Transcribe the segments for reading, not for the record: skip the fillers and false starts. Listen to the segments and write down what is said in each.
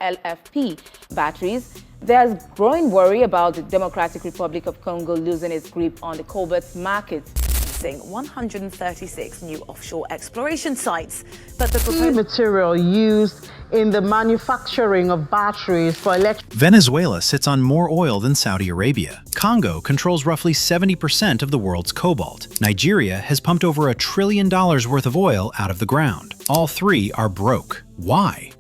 LFP batteries, there's growing worry about the Democratic Republic of Congo losing its grip on the cobalt market. 136 new offshore exploration sites. But the key material used in the manufacturing of batteries for electric. Venezuela sits on more oil than Saudi Arabia. Congo controls roughly 70% of the world's cobalt. Nigeria has pumped over $1 trillion worth of oil out of the ground. All three are broke. Why?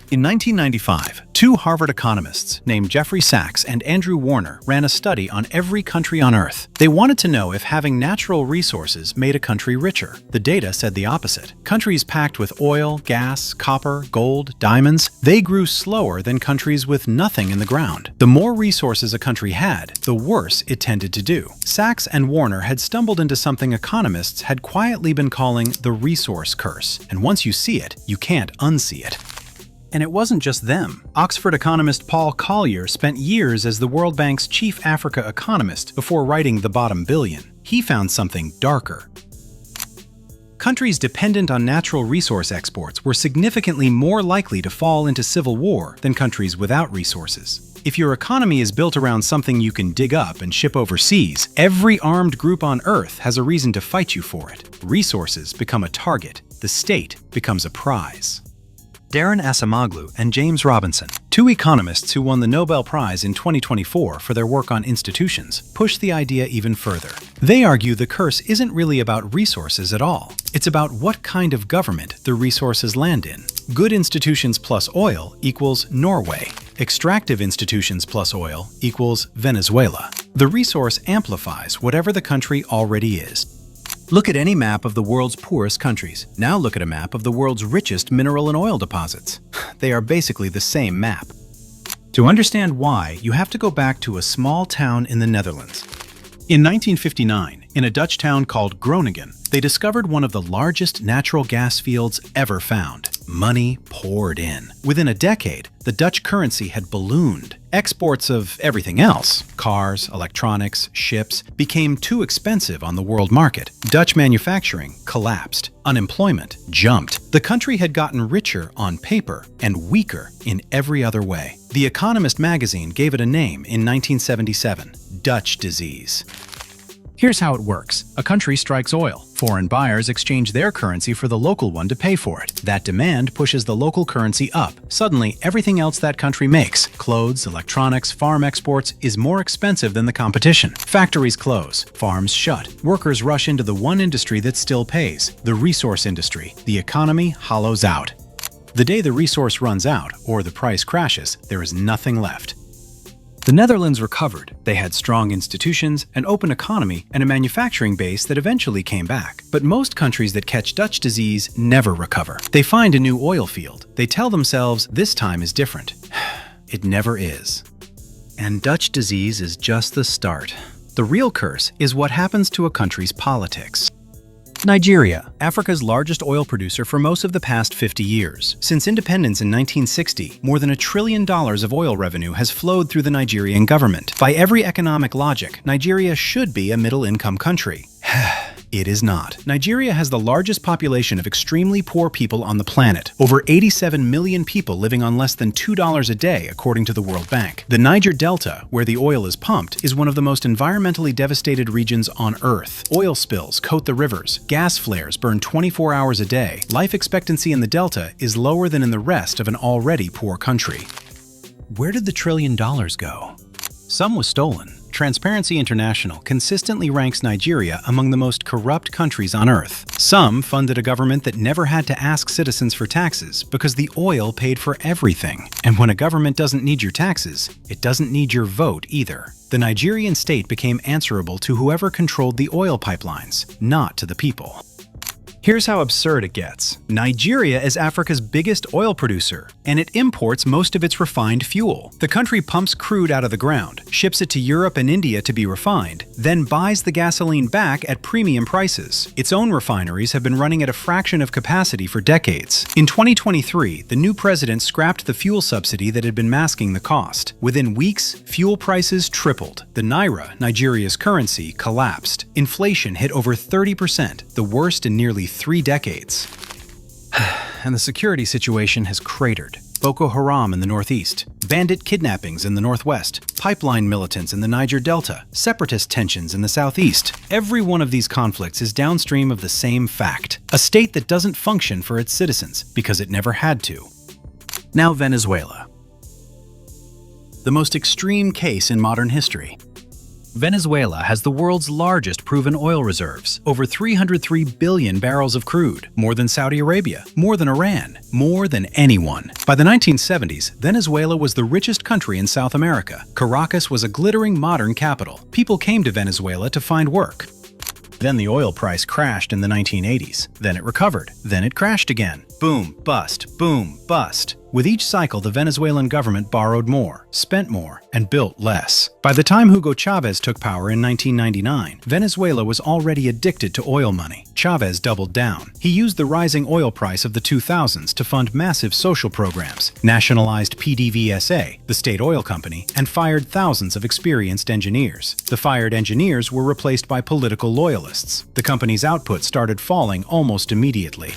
In 1995, two Harvard economists named Jeffrey Sachs and Andrew Warner ran a study on every country on Earth. They wanted to know if having natural resources made a country richer. The data said the opposite. Countries packed with oil, gas, copper, gold, diamonds, they grew slower than countries with nothing in the ground. The more resources a country had, the worse it tended to do. Sachs and Warner had stumbled into something economists had quietly been calling the resource curse. And once you see it, you can't unsee it. And it wasn't just them. Oxford economist Paul Collier spent years as the World Bank's chief Africa economist before writing The Bottom Billion. He found something darker. Countries dependent on natural resource exports were significantly more likely to fall into civil war than countries without resources. If your economy is built around something you can dig up and ship overseas, every armed group on Earth has a reason to fight you for it. Resources become a target. The state becomes a prize. Darren Asamoglu and James Robinson, two economists who won the Nobel Prize in 2024 for their work on institutions, push the idea even further. They argue the curse isn't really about resources at all. It's about what kind of government the resources land in. Good institutions plus oil equals Norway. Extractive institutions plus oil equals Venezuela. The resource amplifies whatever the country already is. Look at any map of the world's poorest countries. Now look at a map of the world's richest mineral and oil deposits. They are basically the same map. To understand why, you have to go back to a small town in the Netherlands. In 1959, in a Dutch town called Groningen, they discovered one of the largest natural gas fields ever found. Money poured in. Within a decade, the Dutch currency had ballooned. Exports of everything else, cars, electronics, ships, became too expensive on the world market. Dutch manufacturing collapsed. Unemployment jumped. The country had gotten richer on paper and weaker in every other way. The Economist magazine gave it a name in 1977, Dutch disease. Here's how it works. A country strikes oil. Foreign buyers exchange their currency for the local one to pay for it. That demand pushes the local currency up. Suddenly, everything else that country makes, clothes, electronics, farm exports, is more expensive than the competition. Factories close. Farms shut. Workers rush into the one industry that still pays, the resource industry. The economy hollows out. The day the resource runs out, or the price crashes, there is nothing left. The Netherlands recovered. They had strong institutions, an open economy, and a manufacturing base that eventually came back. But most countries that catch Dutch disease never recover. They find a new oil field. They tell themselves this time is different. It never is. And Dutch disease is just the start. The real curse is what happens to a country's politics. Nigeria, Africa's largest oil producer for most of the past 50 years. Since independence in 1960, more than $1 trillion of oil revenue has flowed through the Nigerian government. By every economic logic, Nigeria should be a middle-income country. It is not. Nigeria has the largest population of extremely poor people on the planet. Over 87 million people living on less than $2 a day, according to the World Bank. The Niger Delta, where the oil is pumped, is one of the most environmentally devastated regions on Earth. Oil spills coat the rivers. Gas flares burn 24 hours a day. Life expectancy in the Delta is lower than in the rest of an already poor country. Where did the $1 trillion go? Some was stolen. Transparency International consistently ranks Nigeria among the most corrupt countries on Earth. Some funded a government that never had to ask citizens for taxes because the oil paid for everything. And when a government doesn't need your taxes, it doesn't need your vote either. The Nigerian state became answerable to whoever controlled the oil pipelines, not to the people. Here's how absurd it gets. Nigeria is Africa's biggest oil producer, and it imports most of its refined fuel. The country pumps crude out of the ground, ships it to Europe and India to be refined, then buys the gasoline back at premium prices. Its own refineries have been running at a fraction of capacity for decades. In 2023, the new president scrapped the fuel subsidy that had been masking the cost. Within weeks, fuel prices tripled. The naira, Nigeria's currency, collapsed. Inflation hit over 30%, the worst in nearly 3 decades. And the security situation has cratered. Boko Haram in the northeast, bandit kidnappings in the northwest, pipeline militants in the Niger Delta, separatist tensions in the southeast. Every one of these conflicts is downstream of the same fact: a state that doesn't function for its citizens because it never had to. Now Venezuela. The most extreme case in modern history. Venezuela has the world's largest proven oil reserves, over 303 billion barrels of crude, more than Saudi Arabia, more than Iran, more than anyone. By the 1970s, Venezuela was the richest country in South America. Caracas was a glittering modern capital. People came to Venezuela to find work. Then the oil price crashed in the 1980s. Then it recovered. Then it crashed again. Boom, bust, boom, bust. With each cycle, the Venezuelan government borrowed more, spent more, and built less. By the time Hugo Chavez took power in 1999, Venezuela was already addicted to oil money. Chavez doubled down. He used the rising oil price of the 2000s to fund massive social programs, nationalized PDVSA, the state oil company, and fired thousands of experienced engineers. The fired engineers were replaced by political loyalists. The company's output started falling almost immediately.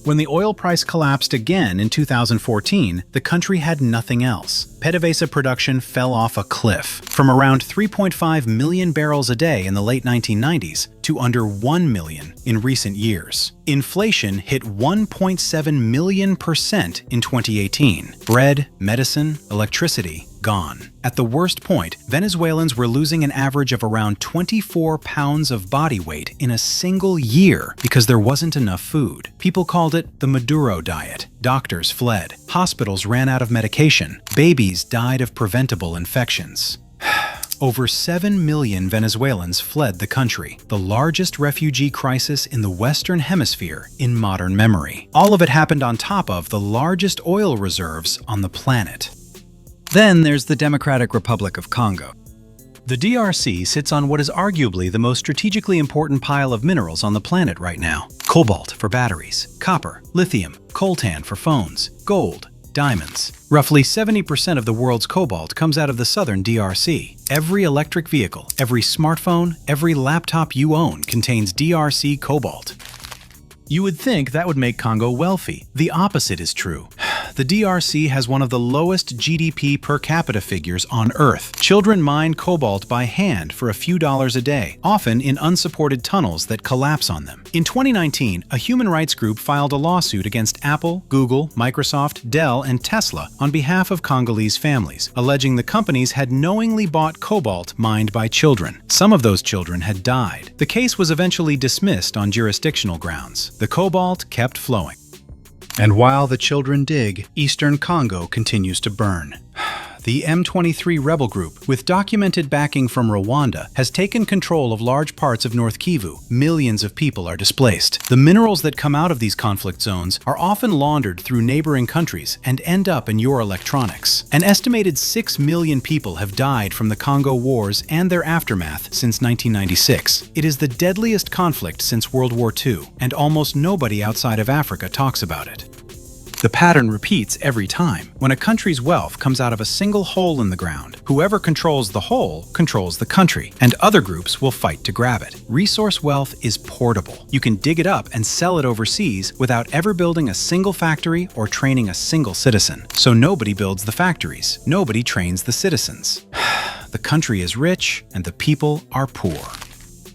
When the oil price collapsed again in 2014, the country had nothing else. PDVSA production fell off a cliff, from around 3.5 million barrels a day in the late 1990s to under 1 million in recent years. Inflation hit 1.7 million% in 2018. Bread, medicine, electricity, gone. At the worst point, Venezuelans were losing an average of around 24 pounds of body weight in a single year because there wasn't enough food. People called it the Maduro diet. Doctors fled. Hospitals ran out of medication. Babies died of preventable infections. Over 7 million Venezuelans fled the country, the largest refugee crisis in the Western Hemisphere in modern memory. All of it happened on top of the largest oil reserves on the planet. Then there's the Democratic Republic of Congo. The DRC sits on what is arguably the most strategically important pile of minerals on the planet right now. Cobalt for batteries, copper, lithium, coltan for phones, gold, diamonds. Roughly 70% of the world's cobalt comes out of the southern DRC. Every electric vehicle, every smartphone, every laptop you own contains DRC cobalt. You would think that would make Congo wealthy. The opposite is true. The DRC has one of the lowest GDP per capita figures on Earth. Children mine cobalt by hand for a few dollars a day, often in unsupported tunnels that collapse on them. In 2019, a human rights group filed a lawsuit against Apple, Google, Microsoft, Dell, and Tesla on behalf of Congolese families, alleging the companies had knowingly bought cobalt mined by children. Some of those children had died. The case was eventually dismissed on jurisdictional grounds. The cobalt kept flowing. And while the children dig, eastern Congo continues to burn. The M23 rebel group, with documented backing from Rwanda, has taken control of large parts of North Kivu. Millions of people are displaced. The minerals that come out of these conflict zones are often laundered through neighboring countries and end up in your electronics. An estimated 6 million people have died from the Congo wars and their aftermath since 1996. It is the deadliest conflict since World War II, and almost nobody outside of Africa talks about it. The pattern repeats every time. When a country's wealth comes out of a single hole in the ground, whoever controls the hole controls the country, and other groups will fight to grab it. Resource wealth is portable. You can dig it up and sell it overseas without ever building a single factory or training a single citizen. So nobody builds the factories. Nobody trains the citizens. The country is rich and the people are poor.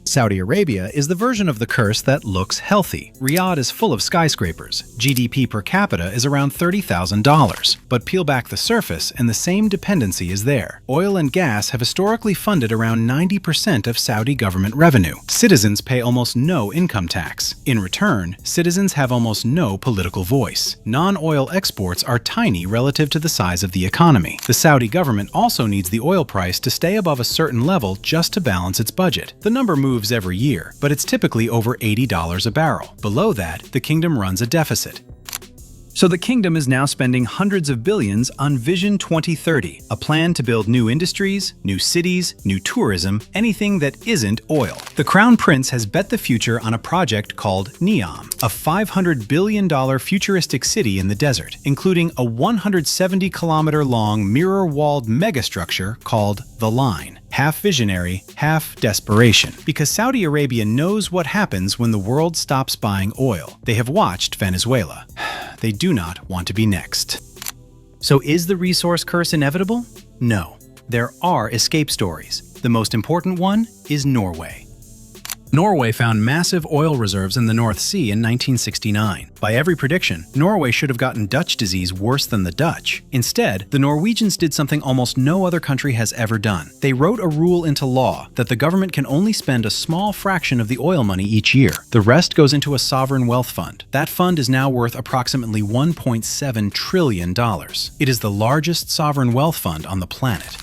Saudi Arabia is the version of the curse that looks healthy. Riyadh is full of skyscrapers. GDP per capita is around $30,000. But peel back the surface and the same dependency is there. Oil and gas have historically funded around 90% of Saudi government revenue. Citizens pay almost no income tax. In return, citizens have almost no political voice. Non-oil exports are tiny relative to the size of the economy. The Saudi government also needs the oil price to stay above a certain level just to balance its budget. The number moves every year, but it's typically over $80 a barrel. Below that, the kingdom runs a deficit. So the kingdom is now spending hundreds of billions on Vision 2030, a plan to build new industries, new cities, new tourism, anything that isn't oil. The Crown Prince has bet the future on a project called NEOM, a $500 billion futuristic city in the desert, including a 170-kilometer-long mirror-walled megastructure called The Line. Half visionary, half desperation. Because Saudi Arabia knows what happens when the world stops buying oil. They have watched Venezuela. They do not want to be next. So is the resource curse inevitable? No. There are escape stories. The most important one is Norway. Norway found massive oil reserves in the North Sea in 1969. By every prediction, Norway should have gotten Dutch disease worse than the Dutch. Instead, the Norwegians did something almost no other country has ever done. They wrote a rule into law that the government can only spend a small fraction of the oil money each year. The rest goes into a sovereign wealth fund. That fund is now worth approximately $1.7 trillion. It is the largest sovereign wealth fund on the planet.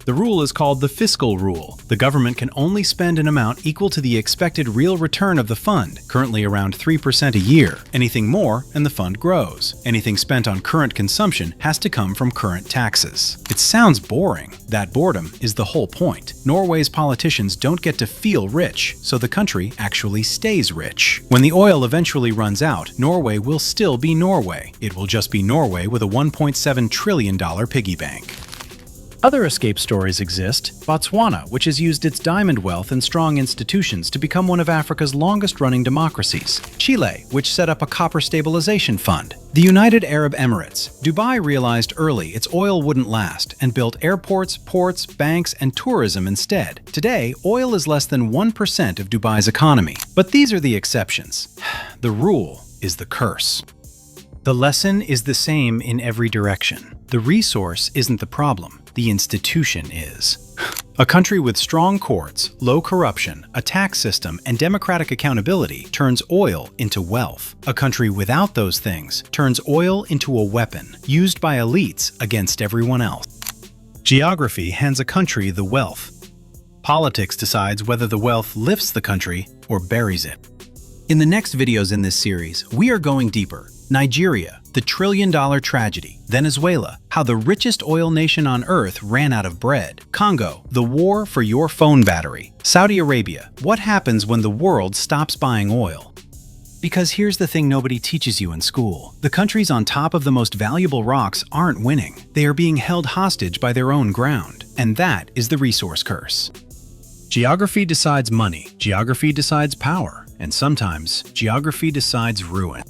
The rule is called the fiscal rule. The government can only spend an amount equal to the expected real return of the fund, currently around 3% a year. Anything more, and the fund grows. Anything spent on current consumption has to come from current taxes. It sounds boring. That boredom is the whole point. Norway's politicians don't get to feel rich, so the country actually stays rich. When the oil eventually runs out, Norway will still be Norway. It will just be Norway with a $1.7 trillion piggy bank. Other escape stories exist. Botswana, which has used its diamond wealth and strong institutions to become one of Africa's longest-running democracies. Chile, which set up a copper stabilization fund. The United Arab Emirates. Dubai realized early its oil wouldn't last and built airports, ports, banks, and tourism instead. Today, oil is less than 1% of Dubai's economy. But these are the exceptions. The rule is the curse. The lesson is the same in every direction. The resource isn't the problem. The institution is. A country with strong courts, low corruption, a tax system, and democratic accountability turns oil into wealth. A country without those things turns oil into a weapon, used by elites against everyone else. Geography hands a country the wealth. Politics decides whether the wealth lifts the country or buries it. In the next videos in this series, we are going deeper. Nigeria, the trillion-dollar tragedy. Venezuela, how the richest oil nation on earth ran out of bread. Congo, the war for your phone battery. Saudi Arabia, what happens when the world stops buying oil? Because here's the thing nobody teaches you in school. The countries on top of the most valuable rocks aren't winning. They are being held hostage by their own ground. And that is the resource curse. Geography decides money. Geography decides power. And sometimes, geography decides ruin.